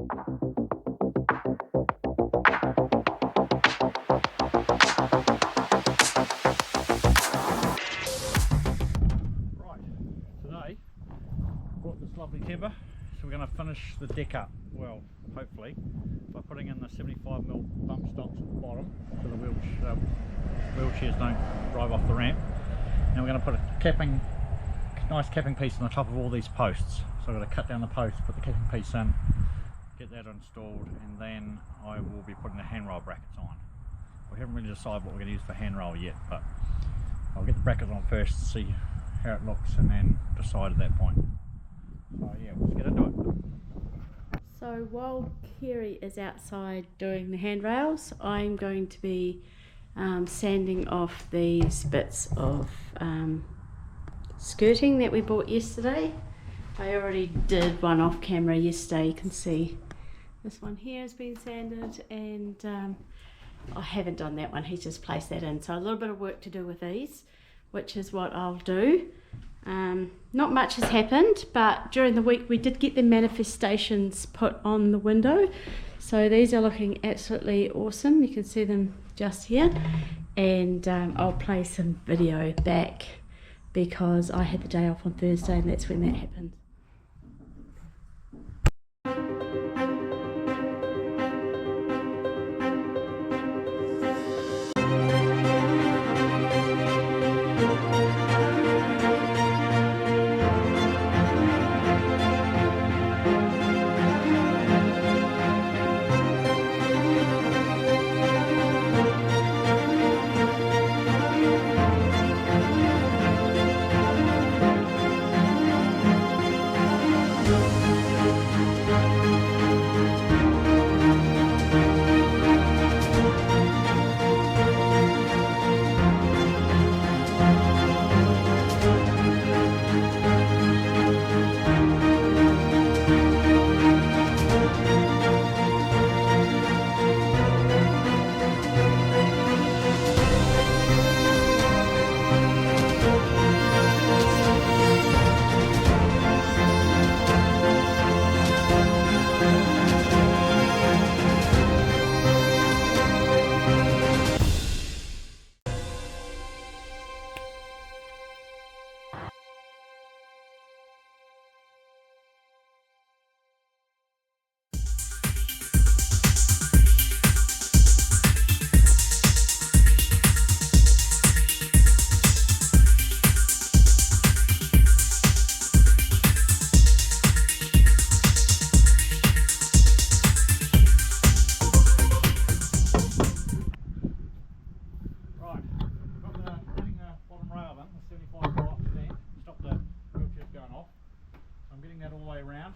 Today, brought this lovely timber, so we're going to finish the deck up, well, hopefully, by putting in the 75mm bump stocks at the bottom, so the wheelchairs don't drive off the ramp. And we're going to put a nice capping piece on the top of all these posts. So I've got to cut down the post, put the capping piece in, get that installed, and then I will be putting the handrail brackets on. We haven't really decided what we're going to use for handrail yet, but I'll get the brackets on first to see how it looks and then decide at that point. So yeah, let's get into it. So while Kerry is outside doing the handrails, I'm going to be sanding off these bits of skirting that we bought yesterday. I already did one off camera yesterday. You can see this one here has been sanded, and I haven't done that one, he's just placed that in. So a little bit of work to do with these, which is what I'll do. Not much has happened, but during the week we did get the manifestations put on the window, so these are looking absolutely awesome. You can see them just here, and I'll play some video back because I had the day off on Thursday and that's when that happened.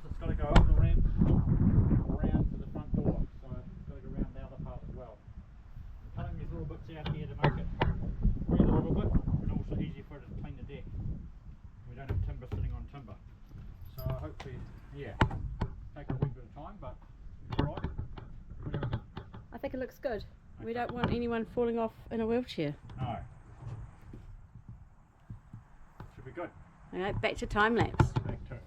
It's got to go up the ramp around to the front door, so it's got to go around the other part as well. I'm cutting these little bits out here to make it breathe a little bit and also easier for it to clean the deck. We don't have timber sitting on timber, so hopefully, yeah, take a wee bit of time, but it's alright. What do you reckon? I think it looks good. Okay. We don't want anyone falling off in a wheelchair. No. Should be good. Alright, back to time lapse. Back to it.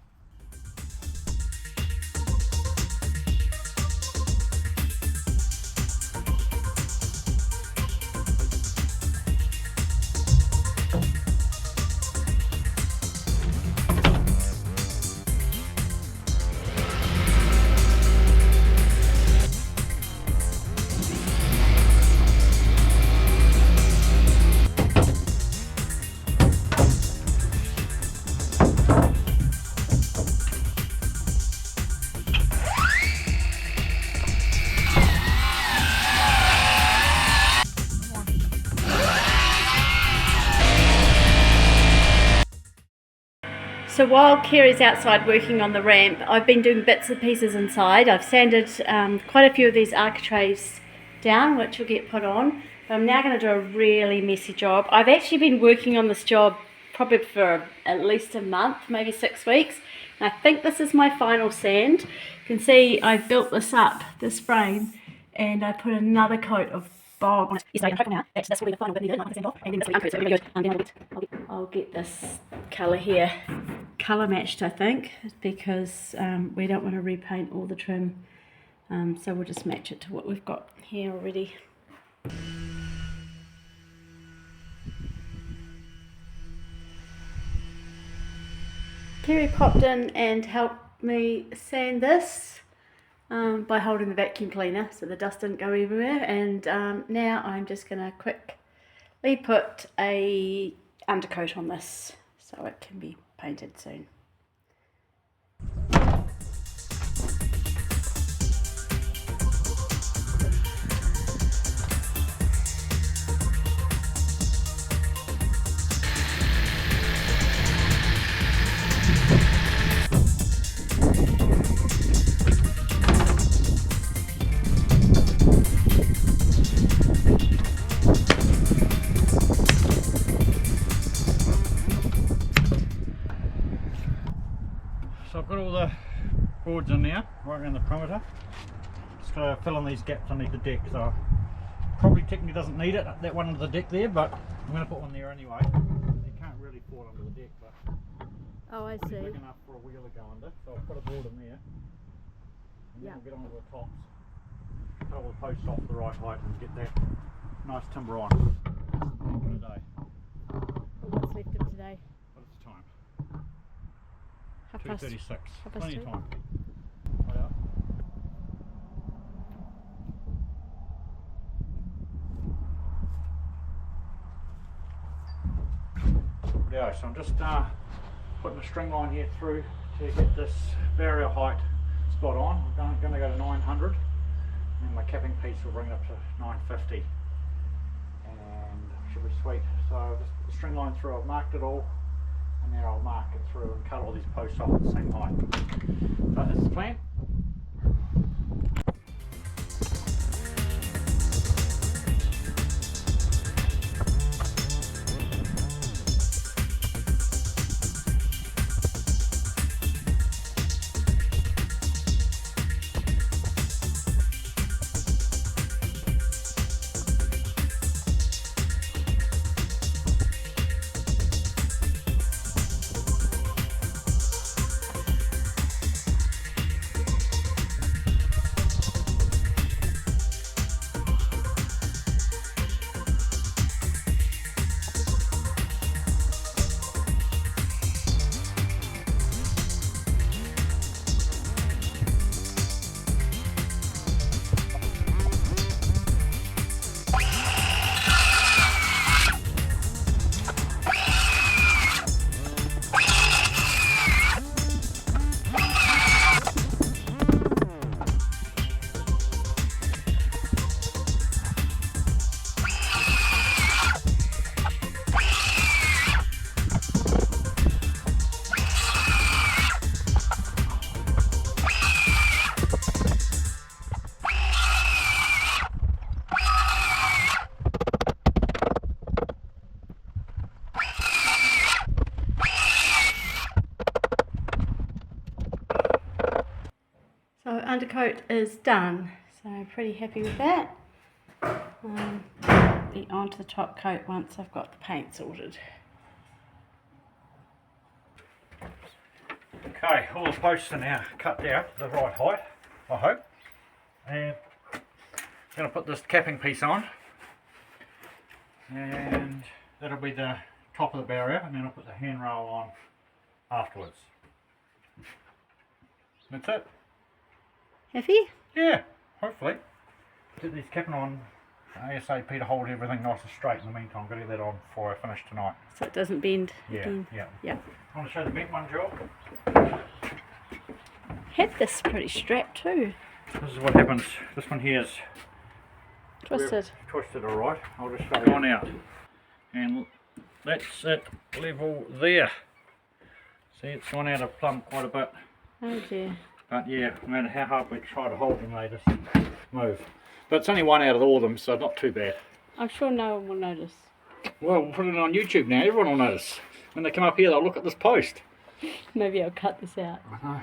So while Kerry's outside working on the ramp, I've been doing bits and pieces inside. I've sanded quite a few of these architraves down, which will get put on. But I'm now going to do a really messy job. I've actually been working on this job probably for at least a month, maybe 6 weeks. And I think this is my final sand. You can see I built this up, this frame, and I put another coat of bog on it. Yes, I'm hoping now that this will be the final bit needed, and I can sand off, and then this will be uncoated, so it'll be really good. And then I'll get this colour here colour matched, I think, because we don't want to repaint all the trim So we'll just match it to what we've got here already. Kerry popped in and helped me sand this by holding the vacuum cleaner so the dust didn't go everywhere, and now I'm just going to quickly put a undercoat on this so it can be painted soon. So I've got all the boards in there, right around the perimeter. Just got to fill in these gaps underneath the deck. So probably technically doesn't need it, that one under the deck there, but I'm going to put one there anyway. It can't really fall under the deck, but Oh, I it's see. big enough for a wheel to go under. So I'll put a board in there, and then we'll get onto the tops. Cut all the posts off the right height and get that nice timber on for today. What's left of today? What is the time? 2:36. 2:36. Plenty of 2. time. Oh, yeah. Yeah, so I'm just putting a string line here through to get this barrier height spot on. I'm going to go to 900, and my capping piece will bring it up to 950, and should be sweet. So I've just put the string line through, I've marked it all, and now I'll mark it through and cut all these posts off at the same height. So that's the plan. So undercoat is done, so I'm pretty happy with that. Be on to the top coat once I've got the paint sorted. Okay, all the posts are now cut down to the right height, I hope. And I'm going to put this capping piece on, and that'll be the top of the barrier, and then I'll put the handrail on afterwards. That's it. Happy? Yeah, hopefully. Get these capping on ASAP to hold everything nice and straight in the meantime. I'm going to get that on before I finish tonight. So it doesn't bend Yeah, again. yeah. I want to show the bent one job. Had this pretty strapped too. This is what happens. This one here is Twisted. twisted alright. I'll just show you on out. And that's it level there. See, it's gone out of plumb quite a bit. Oh dear. But yeah, no matter how hard we try to hold them, they just move. But it's only one out of all of them, so not too bad. I'm sure no one will notice. Well, we'll put it on YouTube now. Everyone will notice. When they come up here, they'll look at this post. Maybe I'll cut this out. I know.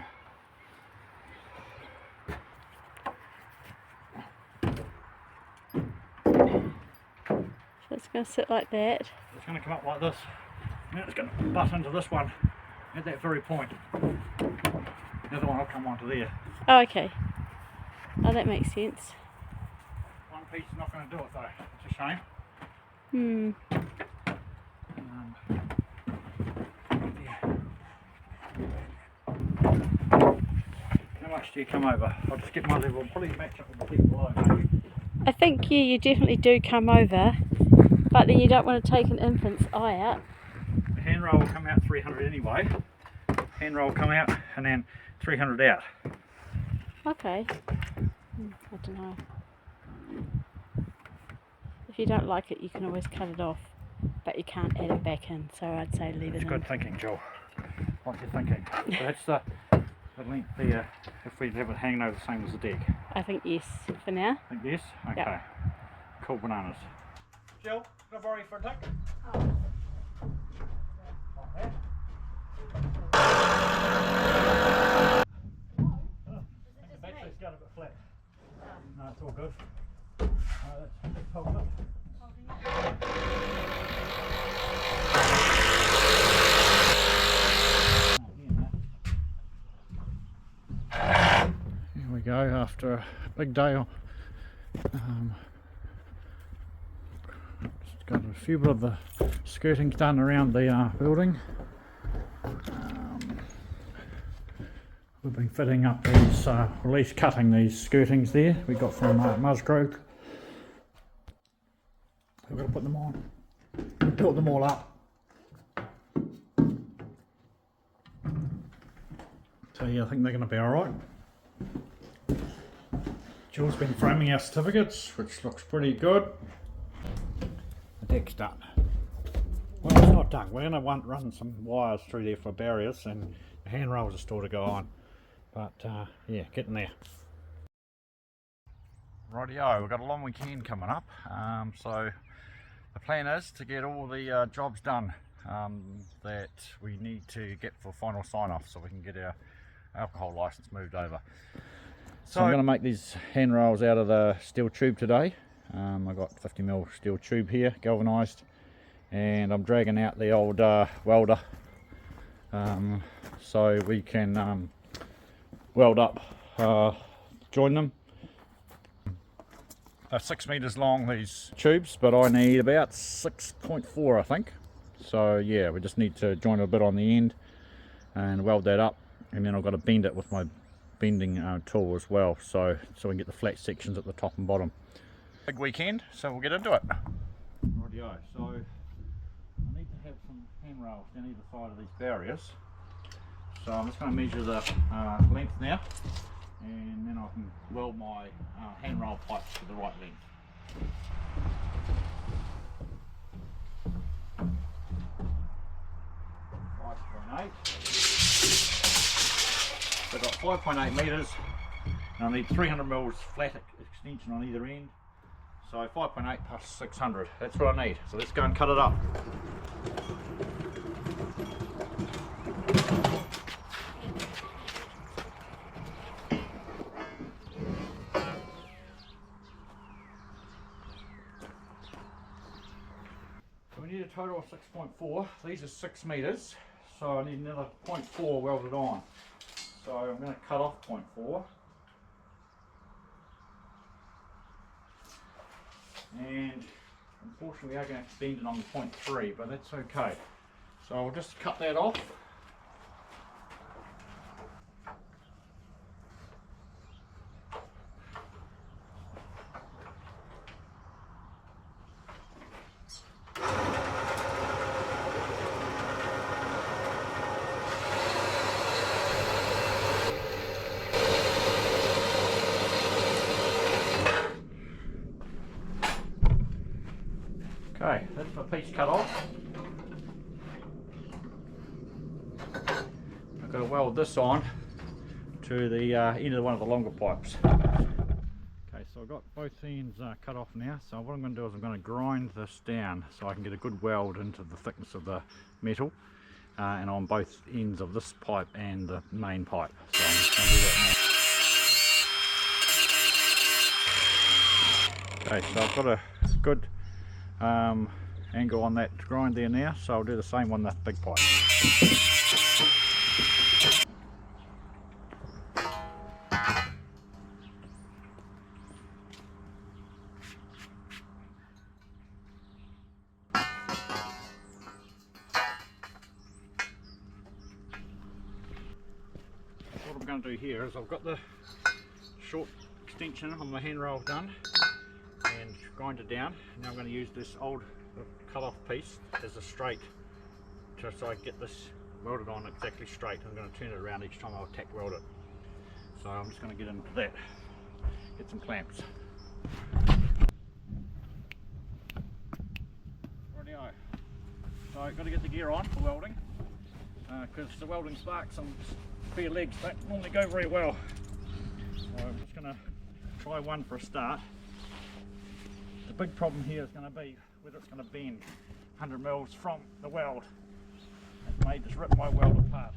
So it's going to sit like that. It's going to come up like this. Now it's going to butt into this one at that very point. The other one will come onto there. Oh, okay. Oh, that makes sense. One piece is not going to do it though, it's a shame. Yeah. How much do you come over? I'll just get my level, probably match up with the people below maybe. I think, yeah, you definitely do come over, but then you don't want to take an infant's eye out. The handrail will come out 300 anyway. Handrail will come out and then 300 out. Okay. I don't know. If you don't like it, you can always cut it off, but you can't add it back in, so I'd say leave it in. It's good thinking, Jill. What you're thinking. So that's the length there, if we have it hanging over the same as the deck. I think yes, for now. Think yes? Okay. Yep. Cool bananas. Jill, can I borrow you for a tick? The battery's got a bit flat. No, it's all good. Let's hold it. Here we go after a big day. Just got a few bit of the skirting done around the building. We've been fitting up these, or at least cutting these skirtings there we got from Musgrove. We've got to put them on, build them all up. So yeah, I think they're going to be alright. Jill's been framing our certificates, which looks pretty good. The deck's done. Well, it's not done. We're going to run some wires through there for barriers, and the handrails are still to go on. But yeah, getting there. Rightio, we've got a long weekend coming up. So the plan is to get all the jobs done that we need to get for final sign-off, so we can get our alcohol license moved over. So I'm going to make these handrails out of the steel tube today. I've got 50mm steel tube here, galvanised, and I'm dragging out the old welder so we can weld up, join them. They're 6 meters long, these tubes, but I need about 6.4 I think. So yeah, we just need to join a bit on the end and weld that up, and then I've got to bend it with my bending tool as well, so we can get the flat sections at the top and bottom. Big weekend, so we'll get into it. Rightio, so I need to have some handrails down either side of these barriers. So I'm just going to measure the length now, and then I can weld my handrail pipes to the right length. So I've got 5.8 metres, and I need 300mm flat extension on either end. So 5.8 plus 600, that's what I need. So let's go and cut it up. So we need a total of 6.4. These are 6 metres, so I need another 0.4 welded on. So I'm going to cut off 0.4. And unfortunately we are going to have to bend it on the 0.3, but that's okay. So I'll just cut that off. Okay, that's my piece cut off. I've got to weld this on to the end of one of the longer pipes. Okay, so I've got both ends cut off now, so what I'm going to do is I'm going to grind this down so I can get a good weld into the thickness of the metal and on both ends of this pipe and the main pipe. So I'm just going to do that now. Okay, so I've got a good angle on that grind there now, so I'll do the same on the big pipe. going to do here is I've got the short extension on my handrail done and grinded down. Now I'm going to use this old cut off piece as a straight, just so I get this welded on exactly straight. I'm going to turn it around each time I'll tack weld it. So I'm just going to get into that, get some clamps. Rightio. So I've got to get the gear on for welding, because the welding sparks on bare legs don't normally go very well. So I'm just going to try one for a start. The big problem here is going to be whether it's going to bend 100 mils from the weld. It may just rip my weld apart.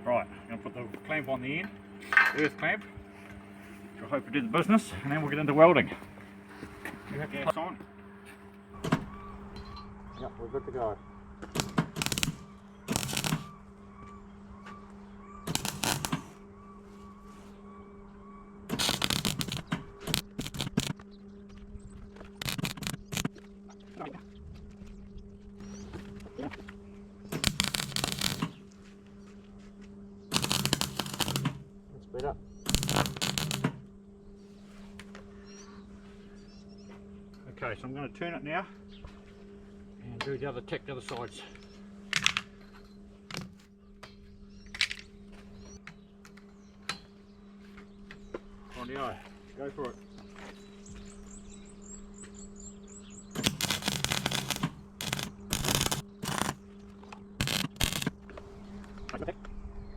Right, I'm going to put the clamp on the end, earth clamp, which I hope will do the business, and then we'll get into welding. You have gas on. Yep, we're good to go. Speed up. Okay, so I'm going to turn it now and do the other tack the other sides. Rightio, go for it.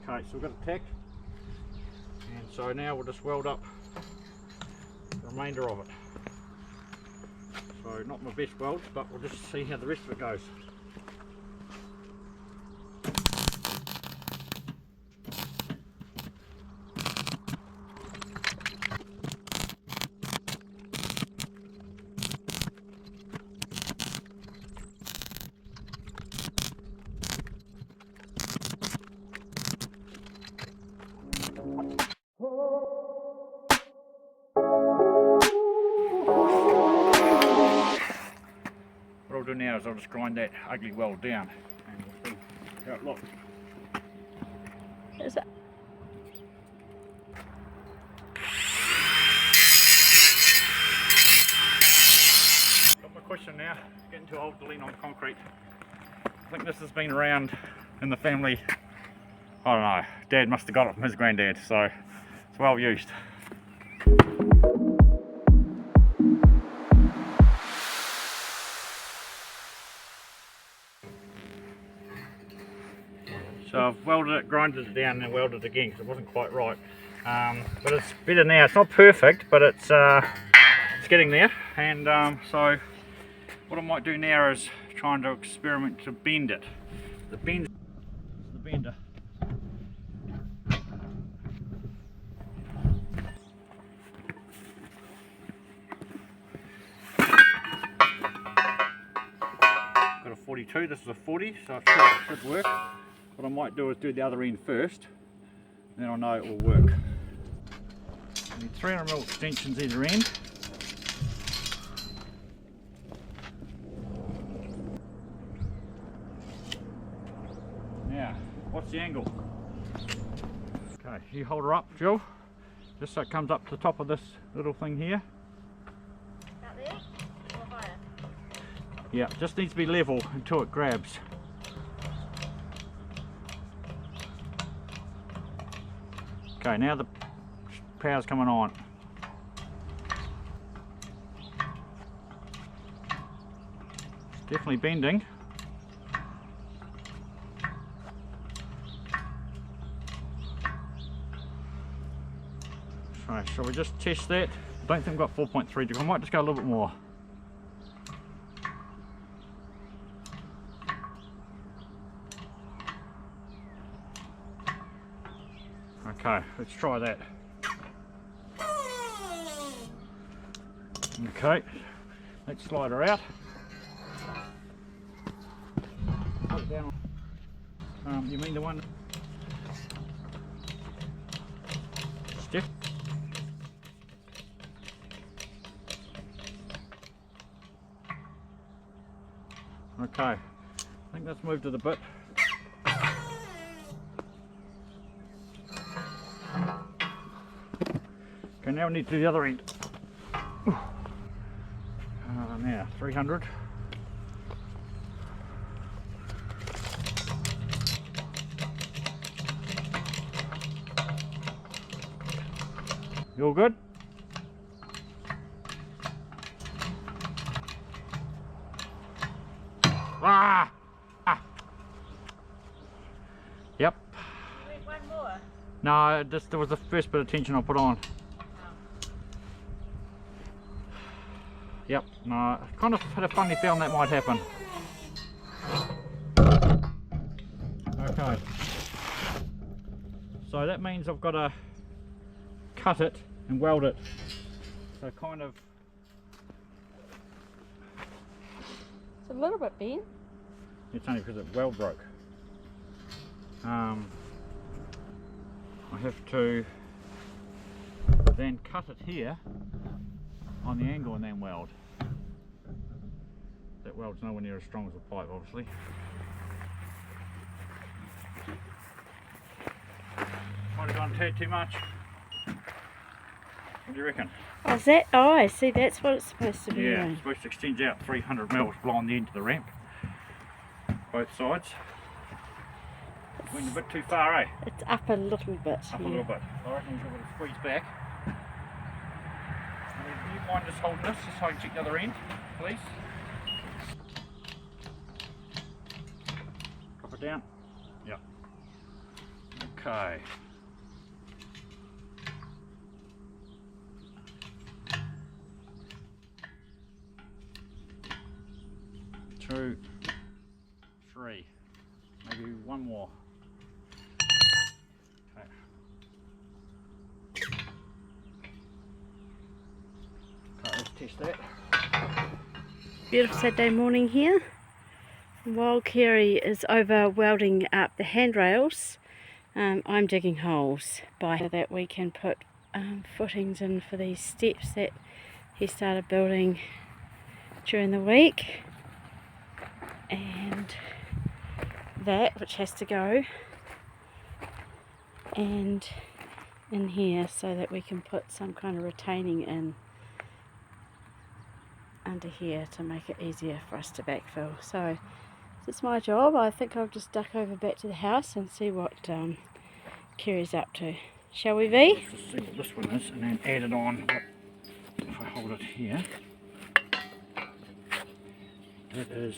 Okay, so we've got a tack, and so now we'll just weld up the remainder of it. So not my best welds, but we'll just see how the rest of it goes. What I'll do now is I'll just grind that ugly weld down and we'll see how it looks. Is that? Got my question now, getting too old to lean on concrete. I think this has been around in the family, I don't know, Dad must have got it from his granddad, so it's well used. So I've welded it, grinded it down and then welded it again because it wasn't quite right. But it's better now. It's not perfect, but it's getting there. And so what I might do now is trying to experiment to bend it. The bender. Got a 42, this is a 40, so it should work. What I might do is do the other end first, then I'll know it will work. I need 300mm extensions either end. Now, what's the angle? Okay, you hold her up, Jill, just so it comes up to the top of this little thing here. Out there or higher? Yeah, it just needs to be level until it grabs. Okay, now the power's coming on. It's definitely bending. So, shall we just test that? I don't think we've got 4.3, I might just go a little bit more. Okay, let's try that. Okay, let's slide her out. Put it down. You mean the one? Stiff? Okay, I think that's moved it a bit. Okay, now we need to do the other end. Now 300. You all good? Ah! Ah! Yep. You need one more? No, there was the first bit of tension I put on. Yep, no, I kind of had a funny feeling that might happen. Okay. So that means I've got to cut it and weld it. So kind of... It's a little bit bent. It's only because the weld broke. I have to then cut it here on the angle and then weld. That weld's nowhere near as strong as the pipe, obviously. Might have gone a tad too much. What do you reckon? Oh, is that? Oh, I see. That's what it's supposed to be Yeah, doing. it's supposed to extend out 300 mils below the end of the ramp. Both sides. Went a bit too far, eh? It's up a little bit. Up a little bit. I reckon we'll give it a squeeze back. And then do you mind just holding this just so I can check the other end, please? Drop it down. Yep. Okay. Two, three, maybe one more. Okay. Okay, let's test that. Beautiful Saturday morning here. While Kerry is over welding up the handrails, I'm digging holes so that we can put footings in for these steps that he started building during the week, and that which has to go, and in here so that we can put some kind of retaining in under here to make it easier for us to backfill. So this is my job. I think I'll just duck over back to the house and see what Kerry's up to. Shall we, V? Let's just see what this one is and then add it on. If I hold it here, it is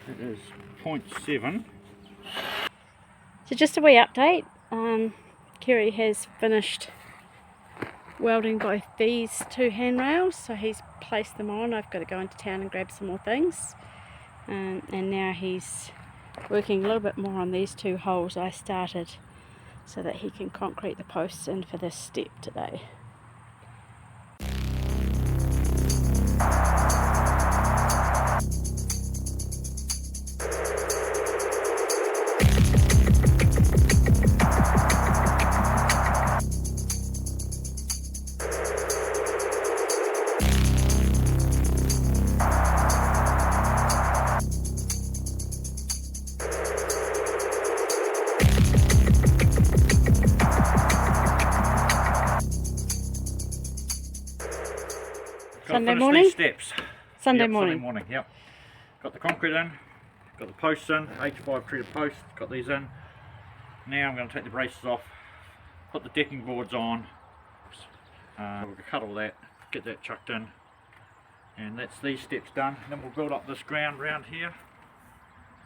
it is 0.7. So just a wee update. Kerry has finished welding both these two handrails, so he's placed them on. I've got to go into town and grab some more things, and now he's working a little bit more on these two holes I started so that he can concrete the posts in for this step today. Sunday morning? Steps. Sunday Yep, morning. Sunday morning, yep. Got the concrete in, got the posts in, H5 treated posts, got these in. Now I'm going to take the braces off, put the decking boards on. We'll cut all that, get that chucked in. And that's these steps done. Then we'll build up this ground round here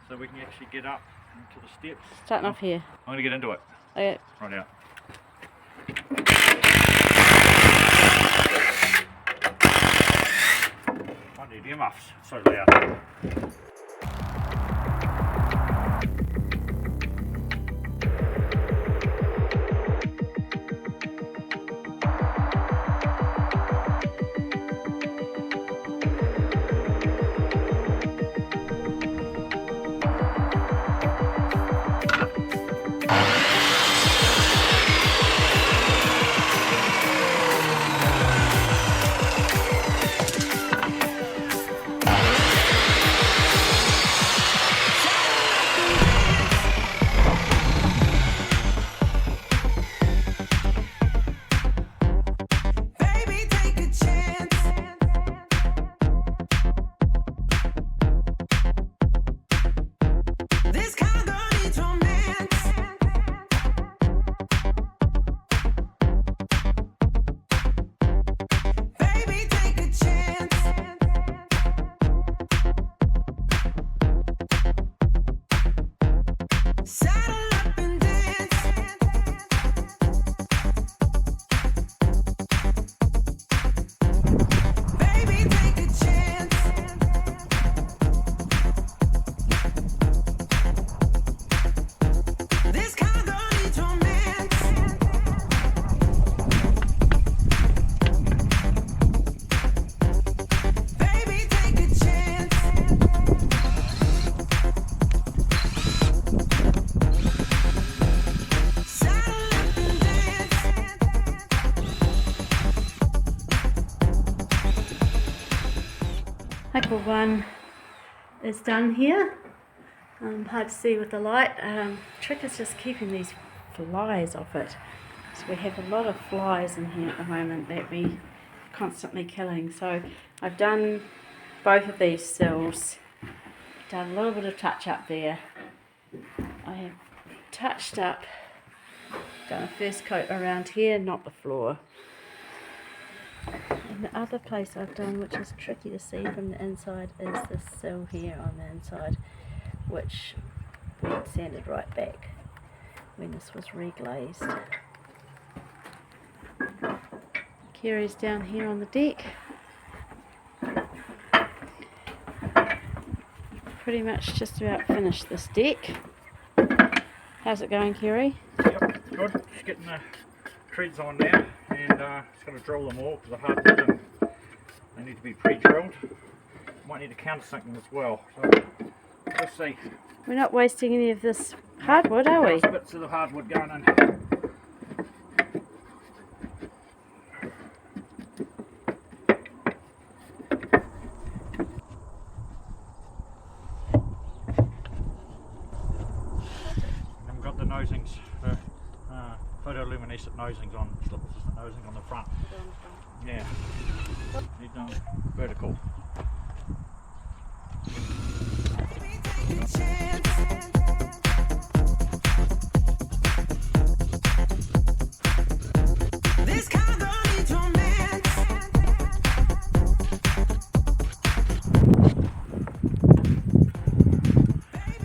so we can actually get up into the steps. Starting off here. I'm going to get into it. Okay. Right out. I need earmuffs, it's so loud. Upper one is done here. Hard to see with the light. Trick is just keeping these flies off it. So we have a lot of flies in here at the moment that we constantly killing. So I've done both of these sills, done a little bit of touch up there. I have touched up, done a first coat around here, not the floor. And the other place I've done, which is tricky to see from the inside, is this sill here on the inside, which we had sanded right back when this was reglazed. Kerry's down here on the deck. Pretty much just about finished this deck. How's it going, Kerry? Yep, good. Just getting the treads on now, and just going to drill them all because they're hardwood and they need to be pre-drilled. Might need to countersink them as well. So let's see. We're not wasting any of this hardwood, are we? There's bits of the hardwood going in. The nosings, photoluminescent nosings on, slip-resistant nosings on the front. Yeah, need them vertical.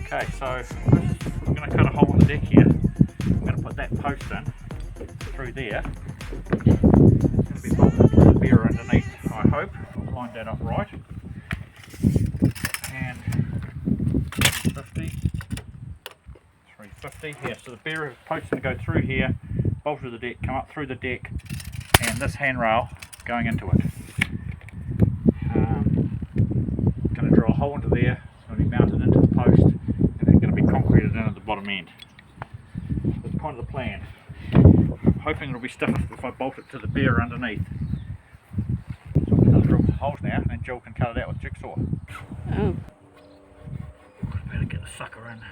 Okay, so I'm going to cut a hole in the deck here. I'm going to put that post in through there. It's going to be bolted to the beer underneath, I hope. I've lined that up right. And 350. 350. Yeah, so the beer post is going to go through here, bolt to the deck, come up through the deck, and this handrail going into it. Going to drill a hole into there. It's going to be mounted into the post. Concreted in at the bottom end. That's kind of the plan. I'm hoping it'll be stiff if I bolt it to the beer underneath. So I'm going to drill some holes now and Jill can cut it out with jigsaw. Oh. Better get the sucker in.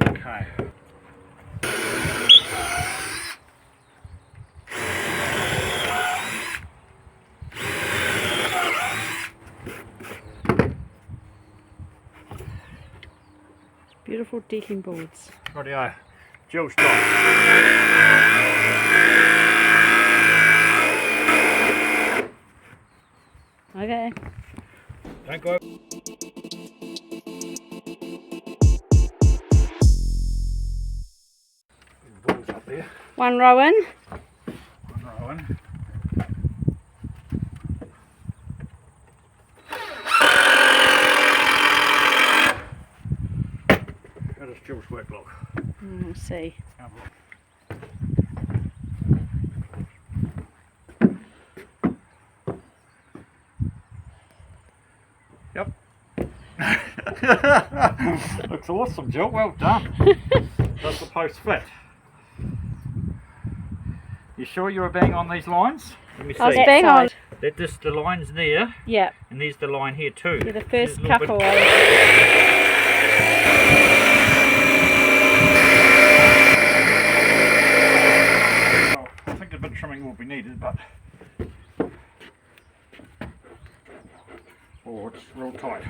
Okay. Beautiful decking boards. Rightio. Jill's done. Okay. Don't go. Balls up there. One row in. One row in. How does Jill's work look? We'll see. Yep. Looks awesome, Jill. Well done. Does the post fit? You sure you were bang on these lines? Let me see. I was bang on. The line's there. Yep. And there's the line here too. Yeah, the first There's a couple. I think a bit of trimming will be needed, but oh, it's real tight.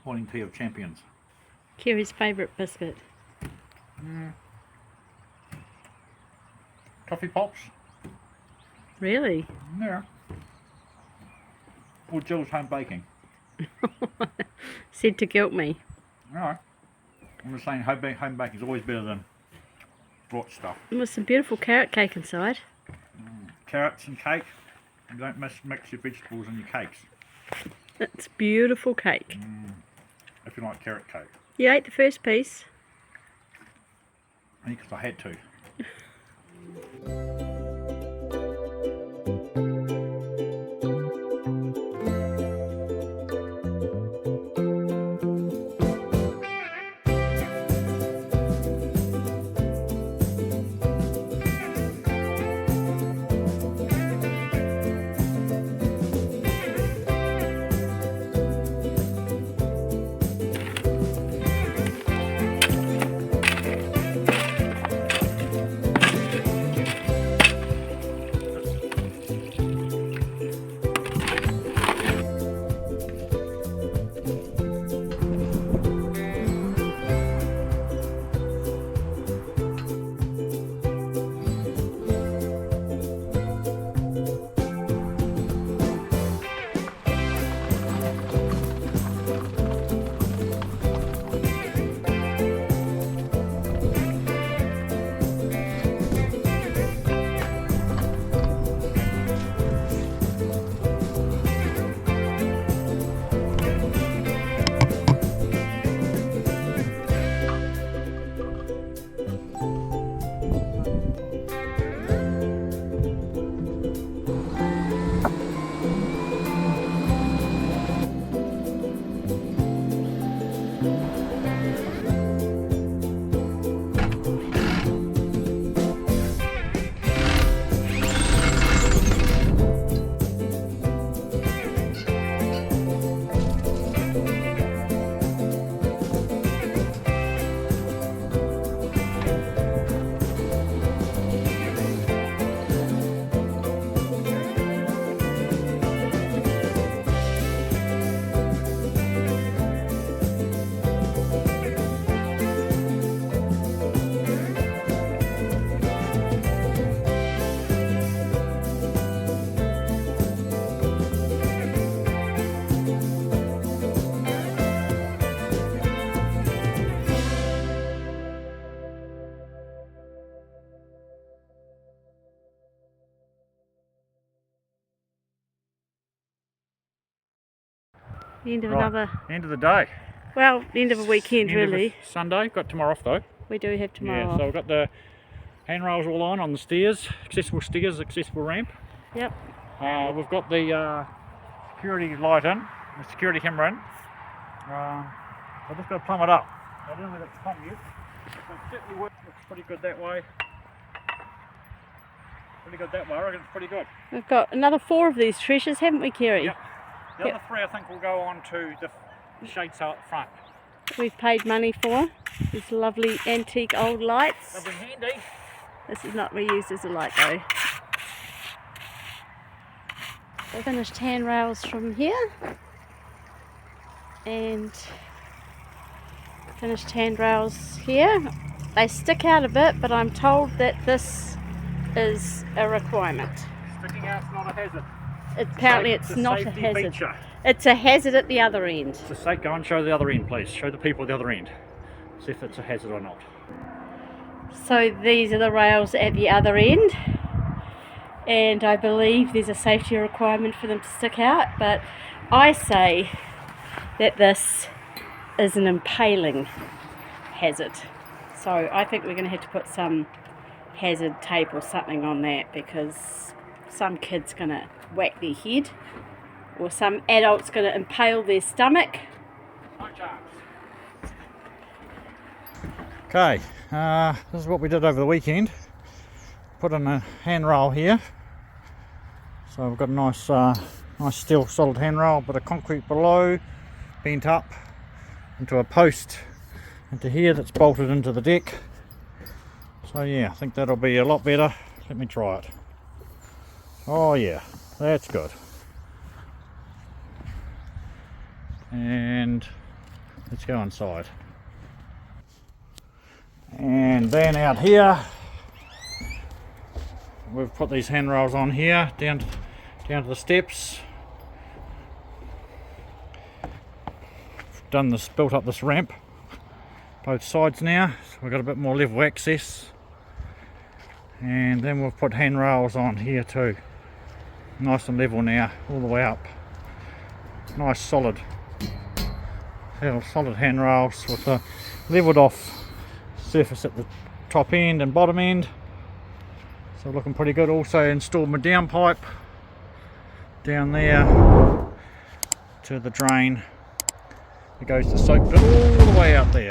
Morning tea of champions. Kerry's favourite biscuit. Coffee pops? Really? Yeah. Or Jill's home baking. Said to guilt me. No. I'm just saying home baking is always better than bought stuff. With some beautiful carrot cake inside. Carrots and cake. And don't mix your vegetables in your cakes. It's beautiful cake. If you like carrot cake. You ate the first piece. Because I had to. The end of Right, another, end of the day. well, the end of a weekend End of really. Sunday, got tomorrow off though. We do have tomorrow Yeah, off. so we've got the handrails all on the stairs, accessible ramp. Yep. We've got the security light in, the security camera in. I've just got to plumb it up. I don't know whether it's plumbed yet. But it certainly works, looks pretty good that way. Pretty good that way, I reckon it's pretty good. We've got another 4 of these treasures, haven't we, Kerry? Yep. The other 3 I think will go on to the shade sail at the front. We've paid money for these lovely antique old lights. They'll be handy. This is not reused as a light though. So finished handrails from here and finished handrails here. They stick out a bit, but I'm told that this is a requirement. Sticking out's not a hazard. Apparently it's not a safety hazard. feature. It's a hazard at the other end. It's a safe. Go and show the other end, please. Show the people the other end. See if it's a hazard or not. So these are the rails at the other end, and I believe there's a safety requirement for them to stick out, but I say that this is an impaling hazard. So I think we're going to have to put some hazard tape or something on that, because some kid's going to whack their head or some adult's going to impale their stomach. No chance. Okay, this is what we did over the weekend. Put in a handrail here. So we've got a nice steel solid handrail, but a concrete below, bent up into a post into here that's bolted into the deck. So yeah, I think that'll be a lot better. Let me try it. Oh yeah, that's good. And let's go inside. And then out here, we've put these handrails on here, down to the steps. Done this, built up this ramp, both sides now, so we've got a bit more level access. And then we've put handrails on here too, nice and level now, all the way up. Nice solid handrails with a levelled off surface at the top end and bottom end, so looking pretty good. Also installed my downpipe down there to the drain. It goes to soak all the way out there.